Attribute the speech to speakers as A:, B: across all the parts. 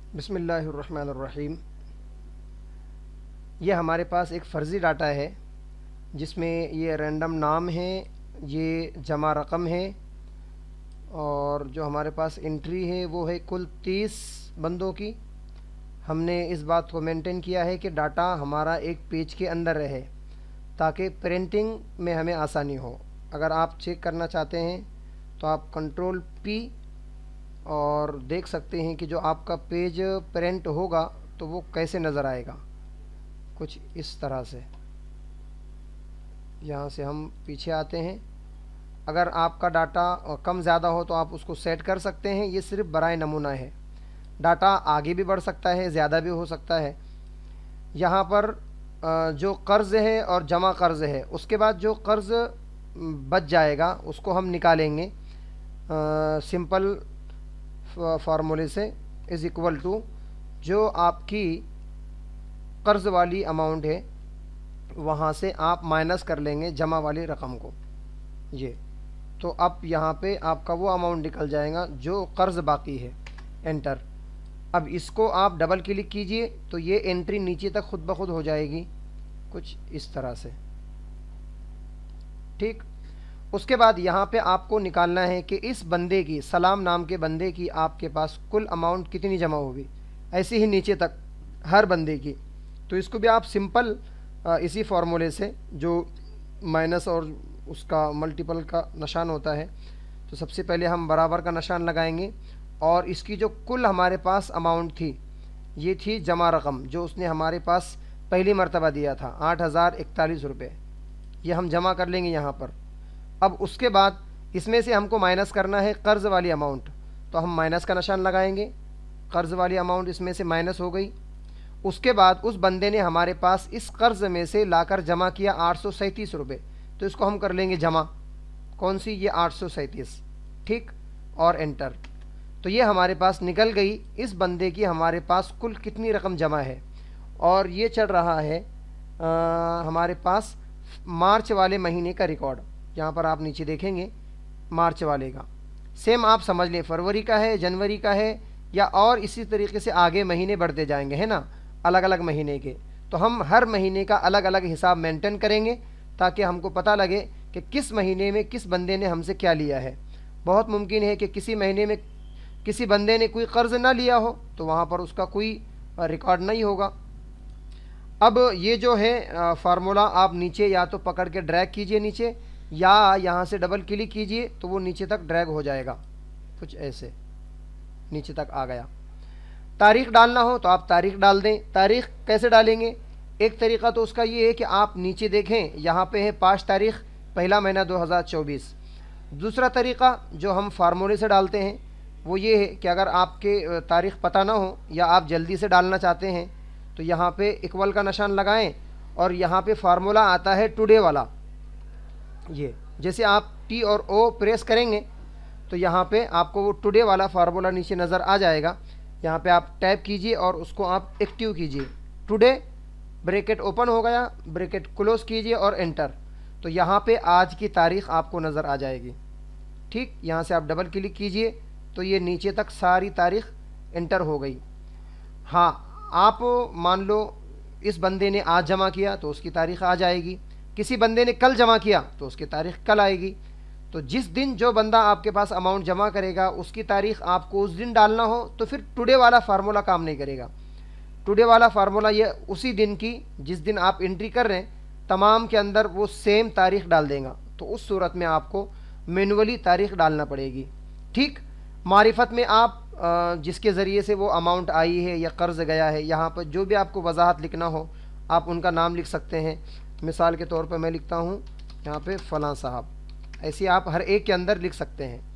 A: बिस्मिल्लाहिर्रहमानिर्रहीम। ये हमारे पास एक फ़र्ज़ी डाटा है जिसमें ये रैंडम नाम है, ये जमा रकम है और जो हमारे पास एंट्री है वो है कुल 30 बंदों की। हमने इस बात को मेंटेन किया है कि डाटा हमारा एक पेज के अंदर रहे ताकि प्रिंटिंग में हमें आसानी हो। अगर आप चेक करना चाहते हैं तो आप कंट्रोल P और देख सकते हैं कि जो आपका पेज प्रिंट होगा तो वो कैसे नज़र आएगा, कुछ इस तरह से। यहाँ से हम पीछे आते हैं। अगर आपका डाटा कम ज़्यादा हो तो आप उसको सेट कर सकते हैं। ये सिर्फ बराए नमूना है, डाटा आगे भी बढ़ सकता है, ज़्यादा भी हो सकता है। यहाँ पर जो कर्ज़ है और जमा कर्ज़ है, उसके बाद जो कर्ज़ बच जाएगा उसको हम निकालेंगे सिंपल फार्मूले से। इज़ इक्वल टू जो आपकी कर्ज़ वाली अमाउंट है वहाँ से आप माइनस कर लेंगे जमा वाली रकम को। ये तो अब यहाँ पे आपका वो अमाउंट निकल जाएगा जो कर्ज़ बाकी है। एंटर। अब इसको आप डबल क्लिक कीजिए तो ये एंट्री नीचे तक खुद ब खुद हो जाएगी, कुछ इस तरह से। ठीक। उसके बाद यहाँ पे आपको निकालना है कि इस बंदे की, सलाम नाम के बंदे की, आपके पास कुल अमाउंट कितनी जमा होगी, ऐसे ही नीचे तक हर बंदे की। तो इसको भी आप सिंपल इसी फार्मूले से, जो माइनस और उसका मल्टीपल का निशान होता है, तो सबसे पहले हम बराबर का निशान लगाएंगे और इसकी जो कुल हमारे पास अमाउंट थी, ये थी जमा रकम जो उसने हमारे पास पहली मर्तबा दिया था 8,041 रुपये। ये हम जमा कर लेंगे यहाँ पर। अब उसके बाद इसमें से हमको माइनस करना है कर्ज़ वाली अमाउंट, तो हम माइनस का निशान लगाएंगे। कर्ज़ वाली अमाउंट इसमें से माइनस हो गई। उसके बाद उस बंदे ने हमारे पास इस कर्ज़ में से लाकर जमा किया 837 रुपये, तो इसको हम कर लेंगे जमा। कौन सी? ये 837। ठीक। और एंटर। तो ये हमारे पास निकल गई इस बंदे की हमारे पास कुल कितनी रकम जमा है। और ये चल रहा है हमारे पास मार्च वाले महीने का रिकॉर्ड। यहाँ पर आप नीचे देखेंगे मार्च वाले का। सेम आप समझ लें फरवरी का है, जनवरी का है, या और इसी तरीके से आगे महीने बढ़ते जाएंगे, है ना, अलग अलग महीने के। तो हम हर महीने का अलग अलग हिसाब मेंटेन करेंगे ताकि हमको पता लगे कि किस महीने में किस बंदे ने हमसे क्या लिया है। बहुत मुमकिन है कि किसी महीने में किसी बंदे ने कोई कर्ज़ ना लिया हो तो वहाँ पर उसका कोई रिकॉर्ड नहीं होगा। अब ये जो है फार्मूला आप नीचे या तो पकड़ के ड्रैग कीजिए नीचे, या यहाँ से डबल क्लिक कीजिए तो वो नीचे तक ड्रैग हो जाएगा, कुछ ऐसे नीचे तक आ गया। तारीख़ डालना हो तो आप तारीख़ डाल दें। तारीख़ कैसे डालेंगे? एक तरीक़ा तो उसका ये है कि आप नीचे देखें, यहाँ पे है 5 तारीख़ पहला महीना 2024। दूसरा तरीक़ा जो हम फार्मूले से डालते हैं वो ये है कि अगर आपके तारीख़ पता ना हो या आप जल्दी से डालना चाहते हैं तो यहाँ पे इक्वल का निशान लगाएं और यहाँ पे फार्मूला आता है टुडे वाला। ये जैसे आप T और O प्रेस करेंगे तो यहाँ पे आपको वो टुडे वाला फार्मूला नीचे नज़र आ जाएगा। यहाँ पे आप टैप कीजिए और उसको आप एक्टिव कीजिए। टुडे ब्रैकेट ओपन हो गया, ब्रैकेट क्लोज कीजिए और एंटर। तो यहाँ पे आज की तारीख़ आपको नज़र आ जाएगी। ठीक। यहाँ से आप डबल क्लिक कीजिए तो ये नीचे तक सारी तारीख़ एंटर हो गई। हाँ, आप मान लो इस बंदे ने आज जमा किया तो उसकी तारीख़ आ जाएगी, किसी बंदे ने कल जमा किया तो उसकी तारीख़ कल आएगी। तो जिस दिन जो बंदा आपके पास अमाउंट जमा करेगा उसकी तारीख़ आपको उस दिन डालना हो तो फिर टुडे वाला फार्मूला काम नहीं करेगा। टुडे वाला फार्मूला ये उसी दिन की, जिस दिन आप एंट्री कर रहे हैं, तमाम के अंदर वो सेम तारीख़ डाल देगा। तो उस सूरत में आपको मैनुअली तारीख़ डालना पड़ेगी। ठीक। मारिफत में आप जिसके ज़रिए से वो अमाउंट आई है या कर्ज़ गया है, यहाँ पर जो भी आपको वजाहत लिखना हो आप उनका नाम लिख सकते हैं। मिसाल के तौर पर मैं लिखता हूँ यहाँ पे फ़लाँ साहब, ऐसे आप हर एक के अंदर लिख सकते हैं।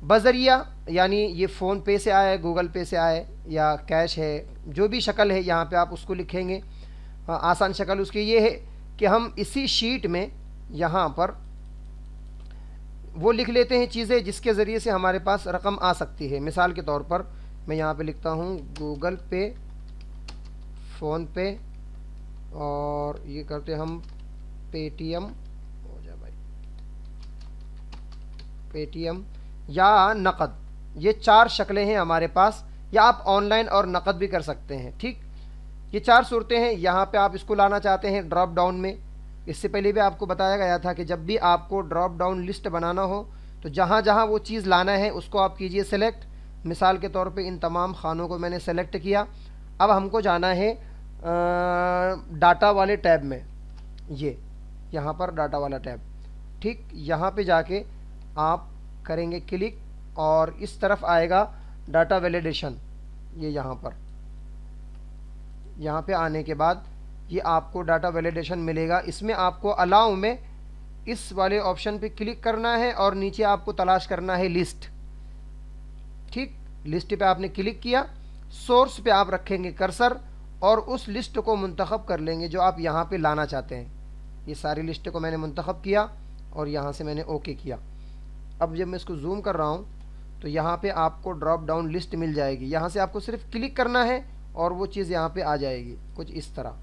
A: बज़रिया यानी ये फ़ोन पे से आए, गूगल पे से आए या कैश है, जो भी शक्ल है यहाँ पे आप उसको लिखेंगे। आसान शक्ल उसकी ये है कि हम इसी शीट में यहाँ पर वो लिख लेते हैं चीज़ें जिसके ज़रिए से हमारे पास रकम आ सकती है। मिसाल के तौर पर मैं यहाँ पे लिखता हूँ गूगल पे, फ़ोन पे, और ये करते हम पेटीएम, हो जा भाई, पेटीएम या नकद। ये 4 शक्लें हैं हमारे पास या आप ऑनलाइन और नकद भी कर सकते हैं। ठीक, ये 4 सूरतें हैं। यहाँ पे आप इसको लाना चाहते हैं ड्रॉप डाउन में। इससे पहले भी आपको बताया गया था कि जब भी आपको ड्रॉप डाउन लिस्ट बनाना हो तो जहाँ जहाँ वो चीज़ लाना है उसको आप कीजिए सेलेक्ट। मिसाल के तौर पे इन तमाम खानों को मैंने सेलेक्ट किया। अब हमको जाना है डाटा वाले टैब में, ये यहाँ पर डाटा वाला टैब। ठीक, यहाँ पे जाके आप करेंगे क्लिक और इस तरफ आएगा डाटा वैलिडेशन। ये यहाँ पे आने के बाद ये आपको डाटा वैलिडेशन मिलेगा। इसमें आपको अलाउ में इस वाले ऑप्शन पे क्लिक करना है और नीचे आपको तलाश करना है लिस्ट। ठीक, लिस्ट पे आपने क्लिक किया, सोर्स पे आप रखेंगे कर्सर और उस लिस्ट को मुंतखब कर लेंगे जो आप यहाँ पे लाना चाहते हैं। ये सारी लिस्ट को मैंने मुंतखब किया और यहाँ से मैंने ओके किया। अब जब मैं इसको जूम कर रहा हूँ तो यहाँ पे आपको ड्रॉप डाउन लिस्ट मिल जाएगी। यहाँ से आपको सिर्फ क्लिक करना है और वो चीज़ यहाँ पे आ जाएगी कुछ इस तरह।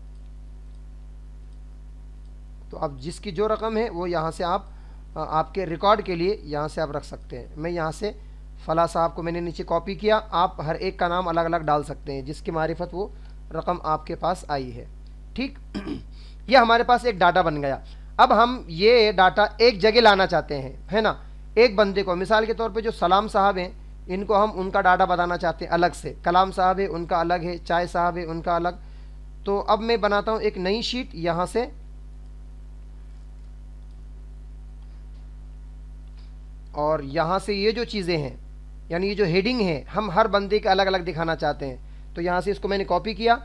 A: तो अब जिसकी जो रकम है वो यहाँ से आप आपके रिकॉर्ड के लिए यहाँ से आप रख सकते हैं। मैं यहाँ से फला साहब को मैंने नीचे कॉपी किया। आप हर एक का नाम अलग अलग डाल सकते हैं जिसकी मारिफत वो रकम आपके पास आई है। ठीक, ये हमारे पास एक डाटा बन गया। अब हम ये डाटा एक जगह लाना चाहते हैं, है ना। एक बंदे को मिसाल के तौर पे जो सलाम साहब हैं इनको हम उनका डाटा बताना चाहते हैं अलग से। कलाम साहब है उनका अलग है, चाय साहब है उनका अलग। तो अब मैं बनाता हूँ एक नई शीट यहाँ से और यहाँ से ये जो चीज़ें हैं यानी ये जो हेडिंग है हम हर बंदे के अलग अलग दिखाना चाहते हैं। तो यहाँ से इसको मैंने कॉपी किया,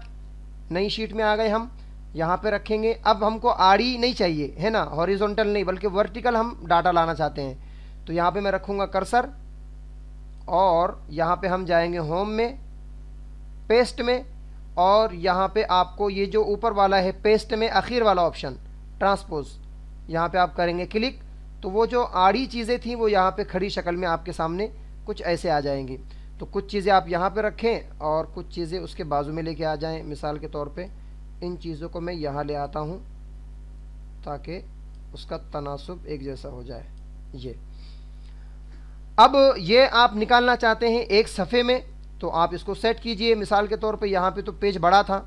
A: नई शीट में आ गए हम, यहाँ पे रखेंगे। अब हमको आड़ी नहीं चाहिए, है ना, हॉरिजॉन्टल नहीं बल्कि वर्टिकल हम डाटा लाना चाहते हैं। तो यहाँ पे मैं रखूँगा कर्सर और यहाँ पे हम जाएंगे होम में, पेस्ट में, और यहाँ पे आपको ये जो ऊपर वाला है पेस्ट में आखिर वाला ऑप्शन ट्रांसपोज, यहाँ पे आप करेंगे क्लिक। तो वो जो आड़ी चीज़ें थी वो यहाँ पे खड़ी शक्ल में आपके सामने कुछ ऐसे आ जाएंगी। तो कुछ चीज़ें आप यहाँ पे रखें और कुछ चीज़ें उसके बाजू में लेके आ जाएं। मिसाल के तौर पे इन चीज़ों को मैं यहाँ ले आता हूँ ताकि उसका तनासुब एक जैसा हो जाए। ये अब ये आप निकालना चाहते हैं एक सफ़े में तो आप इसको सेट कीजिए। मिसाल के तौर पे यहाँ पे तो पेज बड़ा था,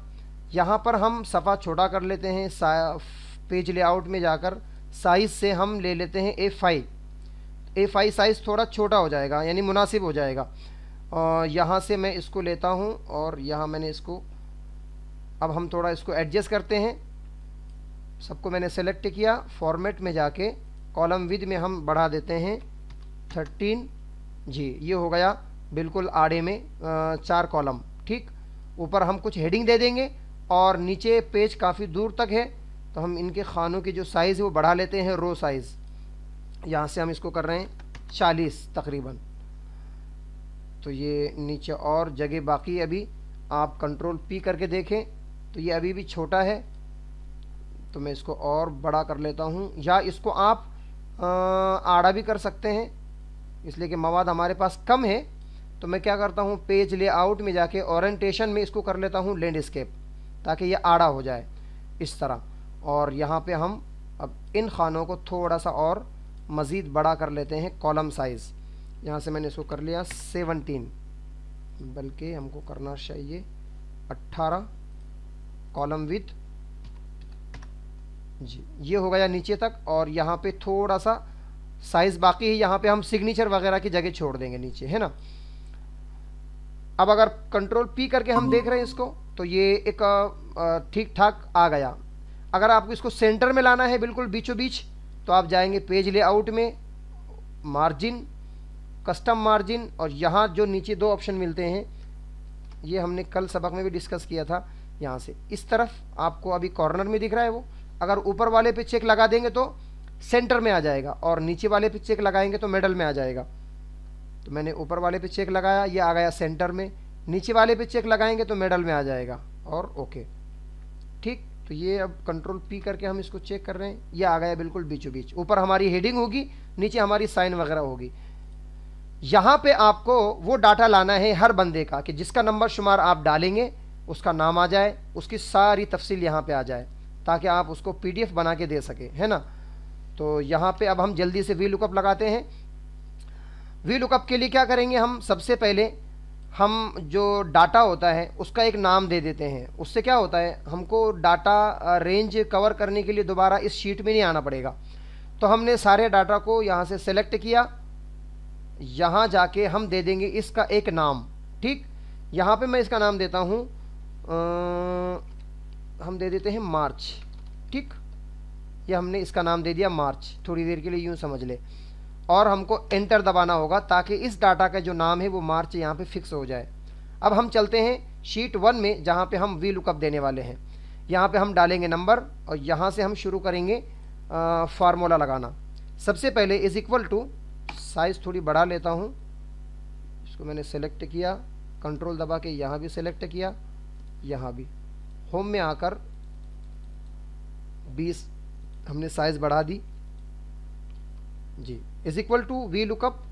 A: यहाँ पर हम सफ़ा छोटा कर लेते हैं। पेज लेआउट में जाकर साइज़ से हम ले लेते हैं A5 साइज़ थोड़ा छोटा हो जाएगा यानी मुनासिब हो जाएगा। और यहाँ से मैं इसको लेता हूँ और यहाँ मैंने इसको, अब हम थोड़ा इसको एडजस्ट करते हैं। सबको मैंने सेलेक्ट किया, फॉर्मेट में जाके कॉलम विद में हम बढ़ा देते हैं 13 जी। ये हो गया बिल्कुल आड़े में 4 कॉलम। ठीक, ऊपर हम कुछ हेडिंग दे देंगे और नीचे पेज काफ़ी दूर तक है तो हम इनके खानों की जो साइज़ है वो बढ़ा लेते हैं, रो साइज़। यहाँ से हम इसको कर रहे हैं 40 तकरीबन। तो ये नीचे और जगह बाकी, अभी आप कंट्रोल P करके देखें तो ये अभी भी छोटा है। तो मैं इसको और बड़ा कर लेता हूँ, या इसको आप आड़ा भी कर सकते हैं इसलिए कि मवाद हमारे पास कम है। तो मैं क्या करता हूँ, पेज लेआउट में जाके ओरिएंटेशन में इसको कर लेता हूँ लैंडस्केप ताकि ये आड़ा हो जाए इस तरह। और यहाँ पे हम अब इन खानों को थोड़ा सा और मज़ीद बड़ा कर लेते हैं कॉलम साइज़। यहाँ से मैंने इसको कर लिया 17, बल्कि हमको करना चाहिए 18 कॉलम विथ जी। ये हो गया नीचे तक और यहाँ पे थोड़ा सा साइज़ बाकी है, यहाँ पे हम सिग्नेचर वगैरह की जगह छोड़ देंगे नीचे, है ना। अब अगर कंट्रोल P करके हम देख रहे हैं इसको तो ये एक ठीक ठाक आ गया। अगर आपको इसको सेंटर में लाना है बिल्कुल बीचों बीच तो आप जाएंगे पेज लेआउट में, मार्जिन, कस्टम मार्जिन, और यहाँ जो नीचे 2 ऑप्शन मिलते हैं ये हमने कल सबक में भी डिस्कस किया था। यहाँ से इस तरफ आपको अभी कॉर्नर में दिख रहा है वो, अगर ऊपर वाले पे चेक लगा देंगे तो सेंटर में आ जाएगा और नीचे वाले पे चेक लगाएंगे तो मिडल में आ जाएगा। तो मैंने ऊपर वाले पे चेक लगाया, ये आ गया सेंटर में, नीचे वाले पे चेक लगाएंगे तो मिडल में आ जाएगा और ओके। ठीक, तो ये अब कंट्रोल P करके हम इसको चेक कर रहे हैं, ये आ गया बिल्कुल बीचों बीच। ऊपर हमारी हेडिंग होगी, नीचे हमारी साइन वगैरह होगी। यहाँ पे आपको वो डाटा लाना है हर बंदे का कि जिसका नंबर शुमार आप डालेंगे उसका नाम आ जाए, उसकी सारी तफसील यहाँ पे आ जाए ताकि आप उसको PDF बना के दे सके, है ना। तो यहाँ पे अब हम जल्दी से वी लुकअप लगाते हैं। वी लुकअप के लिए क्या करेंगे, हम सबसे पहले हम जो डाटा होता है उसका एक नाम दे देते हैं। उससे क्या होता है, हमको डाटा रेंज कवर करने के लिए दोबारा इस शीट में नहीं आना पड़ेगा। तो हमने सारे डाटा को यहाँ से सेलेक्ट किया, यहाँ जाके हम दे देंगे इसका एक नाम। ठीक, यहाँ पे मैं इसका नाम देता हूँ, हम दे देते हैं मार्च। ठीक, ये हमने इसका नाम दे दिया मार्च। थोड़ी देर के लिए यूँ समझ ले, और हमको एंटर दबाना होगा ताकि इस डाटा का जो नाम है वो मार्च यहाँ पे फिक्स हो जाए। अब हम चलते हैं शीट 1 में, जहाँ पे हम वी लुकअप देने वाले हैं। यहाँ पे हम डालेंगे नंबर और यहाँ से हम शुरू करेंगे फार्मूला लगाना। सबसे पहले इज इक्वल टू, साइज़ थोड़ी बढ़ा लेता हूँ, इसको मैंने सेलेक्ट किया, कंट्रोल दबा के यहाँ भी सेलेक्ट किया, यहाँ भी होम में आकर 20 हमने साइज़ बढ़ा दी जी। Is equal to VLOOKUP,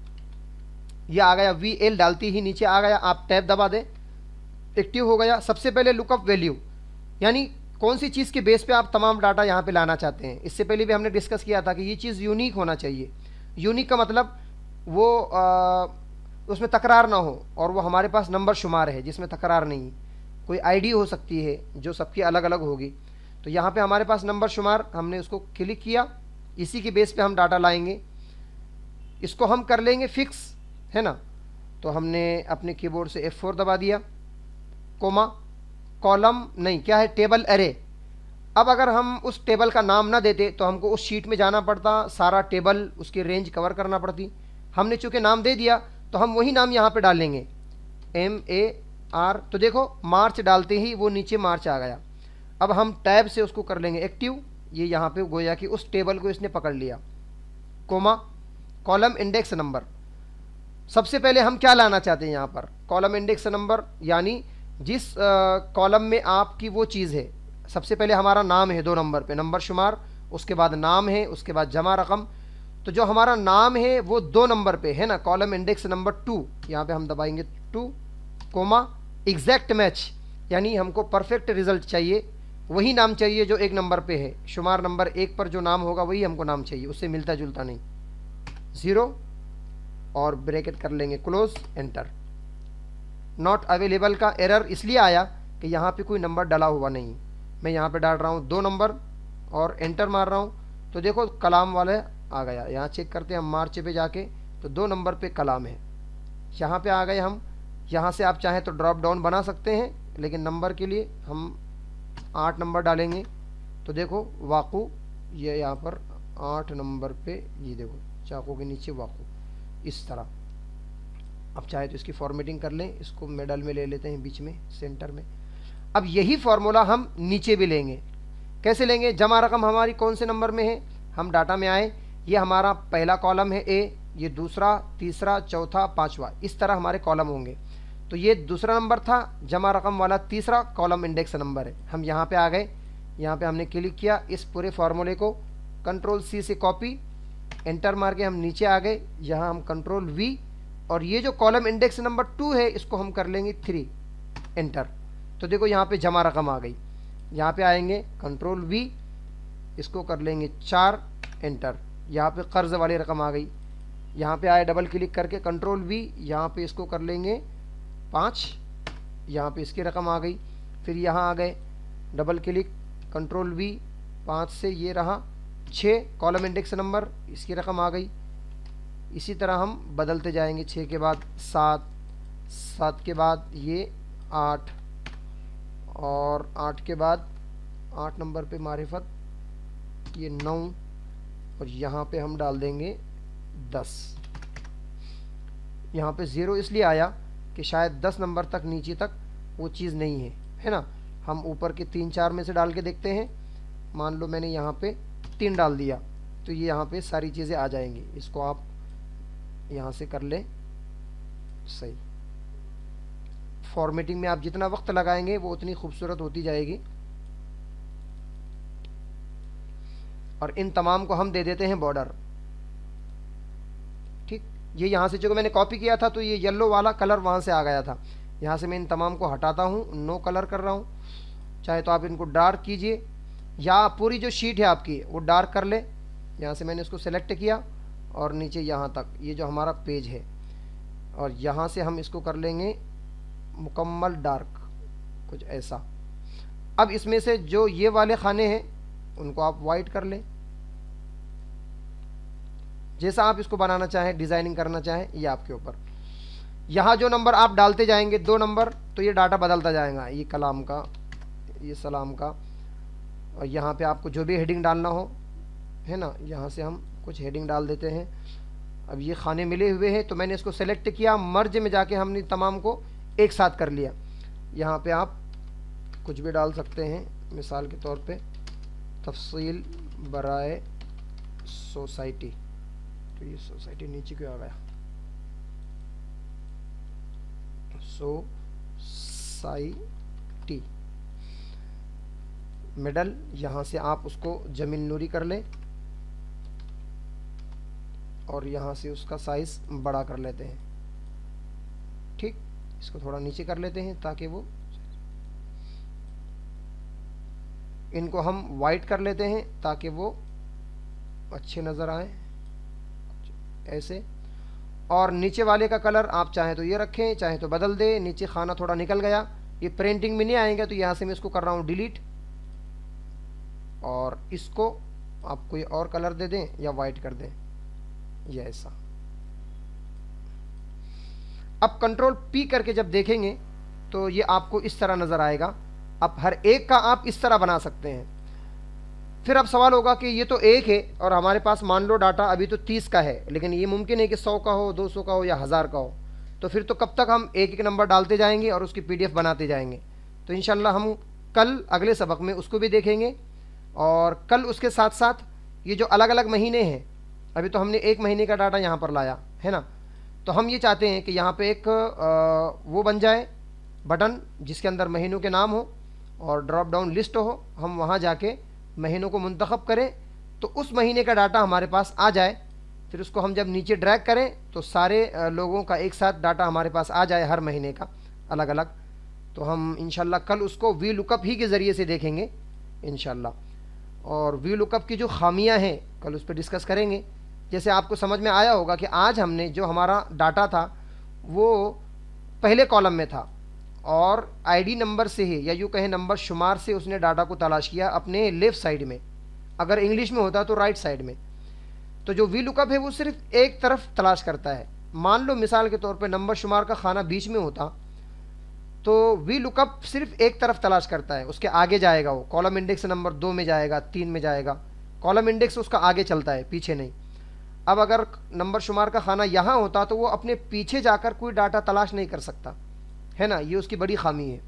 A: ये आ गया, वी एल डालती ही नीचे आ गया, आप टैब दबा दें, एक्टिव हो गया। सबसे पहले लुकअप वैल्यू, यानी कौन सी चीज़ के बेस पे आप तमाम डाटा यहाँ पे लाना चाहते हैं। इससे पहले भी हमने डिस्कस किया था कि ये चीज़ यूनिक होना चाहिए। यूनिक का मतलब वो उसमें तकरार ना हो, और वो हमारे पास नंबर शुमार है जिसमें तकरार नहीं। कोई आईडी हो सकती है जो सबकी अलग अलग होगी, तो यहाँ पे हमारे पास नंबर शुमार, हमने उसको क्लिक किया, इसी के बेस पे हम डाटा लाएंगे। इसको हम कर लेंगे फिक्स, है ना। तो हमने अपने कीबोर्ड से F4 दबा दिया, कोमा, कॉलम नहीं, क्या है, टेबल एरे। अब अगर हम उस टेबल का नाम ना देते तो हमको उस शीट में जाना पड़ता, सारा टेबल उसकी रेंज कवर करना पड़ती। हमने चूँकि नाम दे दिया तो हम वही नाम यहाँ पे डाल लेंगे, MAR। तो देखो मार्च डालते ही वो नीचे मार्च आ गया। अब हम टैब से उसको कर लेंगे एक्टिव, ये यहाँ पे गोया कि उस टेबल को इसने पकड़ लिया, कोमा, कॉलम इंडेक्स नंबर। सबसे पहले हम क्या लाना चाहते हैं यहाँ पर, कॉलम इंडेक्स नंबर, यानी जिस कॉलम में आपकी वो चीज़ है। सबसे पहले हमारा नाम है 2 नंबर पे, नंबर शुमार, उसके बाद नाम है, उसके बाद जमा रकम। तो जो हमारा नाम है वो 2 नंबर पे है ना, कॉलम इंडेक्स नंबर 2, यहाँ पे हम दबाएंगे 2, कोमा, एग्जैक्ट मैच, यानी हमको परफेक्ट रिजल्ट चाहिए, वही नाम चाहिए जो 1 नंबर पे है। शुमार नंबर 1 पर जो नाम होगा वही हमको नाम चाहिए, उससे मिलता जुलता नहीं। 0 और ब्रैकेट कर लेंगे क्लोज, एंटर। नॉट अवेलेबल का एरर इसलिए आया कि यहाँ पे कोई नंबर डाला हुआ नहीं। मैं यहाँ पे डाल रहा हूँ 2 नंबर और एंटर मार रहा हूँ, तो देखो कलाम वाले आ गया। यहाँ चेक करते हैं हम मार्च पे जाके, तो 2 नंबर पे कलाम है, यहाँ पे आ गए हम। यहाँ से आप चाहें तो ड्रॉप डाउन बना सकते हैं, लेकिन नंबर के लिए हम 8 नंबर डालेंगे। तो देखो वाकू, ये यहाँ पर 8 नंबर पे, ये देखो चाकू के नीचे वाकू, इस तरह। अब चाहे तो इसकी फॉर्मेटिंग कर लें, इसको मिडल में ले लेते हैं, बीच में सेंटर में। अब यही फॉर्मूला हम नीचे भी लेंगे। कैसे लेंगे, जमा रकम हमारी कौन से नंबर में है, हम डाटा में आए, ये हमारा पहला कॉलम है A, ये दूसरा, तीसरा, चौथा, पांचवा, इस तरह हमारे कॉलम होंगे। तो ये दूसरा नंबर था, जमा रकम वाला तीसरा कॉलम इंडेक्स नंबर है। हम यहाँ पे आ गए, यहाँ पे हमने क्लिक किया, इस पूरे फार्मूले को कंट्रोल C से कॉपी, एंटर मार के हम नीचे आ गए, यहाँ हम कंट्रोल V, और ये जो कॉलम इंडेक्स नंबर 2 है इसको हम कर लेंगे 3, एंटर। तो देखो यहाँ पे जमा रकम आ गई। यहाँ पे आएंगे कंट्रोल V, इसको कर लेंगे 4, एंटर। यहाँ पे कर्ज वाली रकम आ गई। यहाँ पे आए, डबल क्लिक करके कंट्रोल V, यहाँ पे इसको कर लेंगे 5, यहाँ पे इसकी रकम आ गई। फिर यहाँ आ गए, डबल क्लिक, कंट्रोल V, 5 से ये रहा 6, कॉलम इंडेक्स नंबर, इसकी रकम आ गई। इसी तरह हम बदलते जाएंगे, 6 के बाद 7, 7 के बाद ये 8, और 8 के बाद 8 नंबर पे मारिफत, ये 9, और यहाँ पे हम डाल देंगे 10। यहाँ पे 0 इसलिए आया कि शायद 10 नंबर तक नीचे तक वो चीज़ नहीं है, है ना। हम ऊपर के 3 4 में से डाल के देखते हैं। मान लो मैंने यहाँ पे 3 डाल दिया, तो ये यहाँ पे सारी चीज़ें आ जाएंगी। इसको आप यहाँ से कर लें सही। फॉर्मेटिंग में आप जितना वक्त लगाएंगे वो उतनी खूबसूरत होती जाएगी। और इन तमाम को हम दे देते हैं बॉर्डर। ठीक, ये यहाँ से जो मैंने कॉपी किया था तो ये येलो वाला कलर वहाँ से आ गया था। यहाँ से मैं इन तमाम को हटाता हूँ, नो कलर कर रहा हूँ। चाहे तो आप इनको डार्क कीजिए, या पूरी जो शीट है आपकी वो डार्क कर ले। यहाँ से मैंने इसको सेलेक्ट किया और नीचे यहाँ तक, ये जो हमारा पेज है, और यहाँ से हम इसको कर लेंगे मुकम्मल डार्क, कुछ ऐसा। अब इसमें से जो ये वाले खाने हैं उनको आप वाइट कर लें, जैसा आप इसको बनाना चाहें, डिज़ाइनिंग करना चाहें, ये आपके ऊपर। यहाँ जो नंबर आप डालते जाएंगे 2 नंबर, तो ये डाटा बदलता जाएगा, ये कलाम का, ये सलाम का। और यहाँ पे आपको जो भी हेडिंग डालना हो, है ना, यहाँ से हम कुछ हेडिंग डाल देते हैं। अब ये खाने मिले हुए हैं तो मैंने इसको सेलेक्ट किया, मर्ज में जाके हमने तमाम को एक साथ कर लिया। यहाँ पे आप कुछ भी डाल सकते हैं, मिसाल के तौर पे तफसील बराए सोसाइटी, तो ये सोसाइटी नीचे क्यों आ गया, सोसाइटी मिडल, यहाँ से आप उसको जमील नूरी कर लें और यहाँ से उसका साइज बड़ा कर लेते हैं। ठीक, इसको थोड़ा नीचे कर लेते हैं ताकि वो, इनको हम वाइट कर लेते हैं ताकि वो अच्छे नज़र आए, ऐसे। और नीचे वाले का कलर आप चाहें तो ये रखें, चाहे तो बदल दें। नीचे खाना थोड़ा निकल गया, ये प्रिंटिंग में नहीं आएगा, तो यहाँ से मैं इसको कर रहा हूँ डिलीट, और इसको आप कोई और कलर दे दें या वाइट कर दें, ये ऐसा। अब कंट्रोल P करके जब देखेंगे तो ये आपको इस तरह नज़र आएगा। अब हर एक का आप इस तरह बना सकते हैं। फिर अब सवाल होगा कि ये तो एक है और हमारे पास मान लो डाटा अभी तो 30 का है, लेकिन ये मुमकिन है कि 100 का हो, 200 का हो या 1000 का हो, तो फिर तो कब तक हम एक एक नंबर डालते जाएंगे और उसकी PDF बनाते जाएंगे। तो इंशाल्लाह हम कल अगले सबक में उसको भी देखेंगे। और कल उसके साथ साथ ये जो अलग अलग महीने हैं, अभी तो हमने 1 महीने का डाटा यहाँ पर लाया है ना, तो हम ये चाहते हैं कि यहाँ पे एक वो बन जाए बटन जिसके अंदर महीनों के नाम हो और ड्रॉप डाउन लिस्ट हो, हम वहाँ जाके महीनों को मुंतखब करें तो उस महीने का डाटा हमारे पास आ जाए। फिर उसको हम जब नीचे ड्रैग करें तो सारे लोगों का एक साथ डाटा हमारे पास आ जाए, हर महीने का अलग अलग। तो हम इंशाल्लाह कल उसको वी लुकअप ही के ज़रिए से देखेंगे इंशाल्लाह। और वी लुकअप की जो खामियां हैं कल उस पर डिस्कस करेंगे। जैसे आपको समझ में आया होगा कि आज हमने जो हमारा डाटा था वो पहले कॉलम में था और आईडी नंबर से ही, या यूँ कहें नंबर शुमार से उसने डाटा को तलाश किया अपने लेफ़्ट साइड में, अगर इंग्लिश में होता तो राइट साइड में। तो जो वी लुकअप है वो सिर्फ एक तरफ तलाश करता है। मान लो मिसाल के तौर पे नंबर शुमार का खाना बीच में होता तो वी लुकअप सिर्फ एक तरफ तलाश करता है, उसके आगे जाएगा, वो कॉलम इंडेक्स नंबर 2 में जाएगा, 3 में जाएगा, कॉलम इंडेक्स उसका आगे चलता है, पीछे नहीं। अब अगर नंबर शुमार का खाना यहाँ होता तो वो अपने पीछे जाकर कोई डाटा तलाश नहीं कर सकता, है ना, ये उसकी बड़ी खामी है।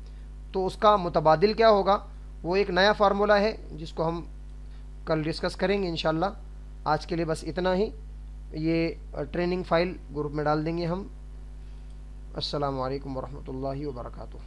A: तो उसका मुतबादिल क्या होगा, वो एक नया फार्मूला है जिसको हम कल डिस्कस करेंगे इंशाल्लाह। आज के लिए बस इतना ही, ये ट्रेनिंग फ़ाइल ग्रुप में डाल देंगे हम। अस्सलामु अलैकुम वरहमतुल्लाहि वबरकातुहू।